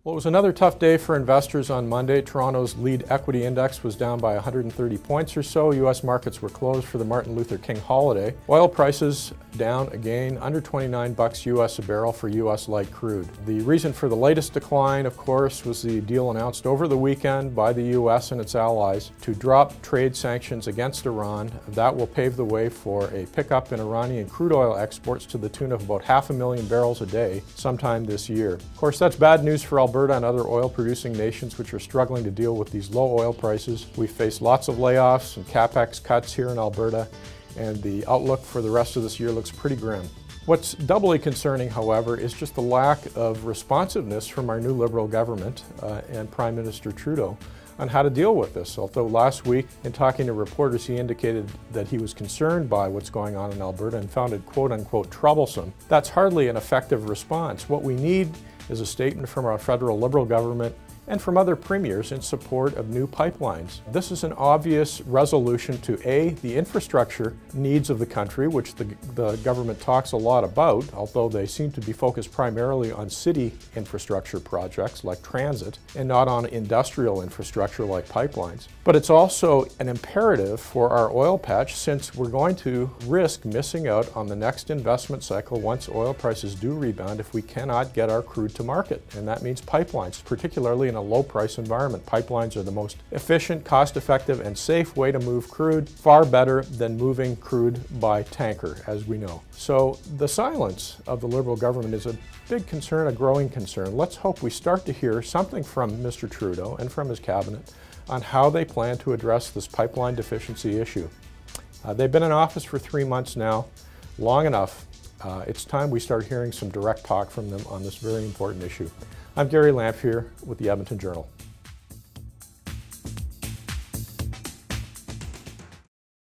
Well, it was another tough day for investors on Monday. Toronto's lead equity index was down by 130 points or so. U.S. markets were closed for the Martin Luther King holiday. Oil prices down again, under $29 U.S. a barrel for U.S. light crude. The reason for the latest decline, of course, was the deal announced over the weekend by the U.S. and its allies to drop trade sanctions against Iran. That will pave the way for a pickup in Iranian crude oil exports to the tune of about 500,000 barrels a day sometime this year. Of course, that's bad news for Alberta and other oil-producing nations which are struggling to deal with these low oil prices. We face lots of layoffs and capex cuts here in Alberta, and the outlook for the rest of this year looks pretty grim. What's doubly concerning, however, is just the lack of responsiveness from our new Liberal government and Prime Minister Trudeau on how to deal with this. Although last week, in talking to reporters, he indicated that he was concerned by what's going on in Alberta and found it quote-unquote troublesome. That's hardly an effective response. What we need is a statement from our federal Liberal government and from other premiers in support of new pipelines. This is an obvious resolution to A, the infrastructure needs of the country, which the government talks a lot about, although they seem to be focused primarily on city infrastructure projects like transit and not on industrial infrastructure like pipelines. But it's also an imperative for our oil patch, since we're going to risk missing out on the next investment cycle once oil prices do rebound if we cannot get our crude to market. And that means pipelines, particularly in a low price environment. Pipelines are the most efficient, cost-effective, and safe way to move crude, far better than moving crude by tanker, as we know. So the silence of the Liberal government is a big concern, a growing concern. Let's hope we start to hear something from Mr. Trudeau and from his cabinet on how they plan to address this pipeline deficiency issue. They've been in office for 3 months now, long enough. It's time we start hearing some direct talk from them on this very important issue. I'm Gary Lamphier with the Edmonton Journal.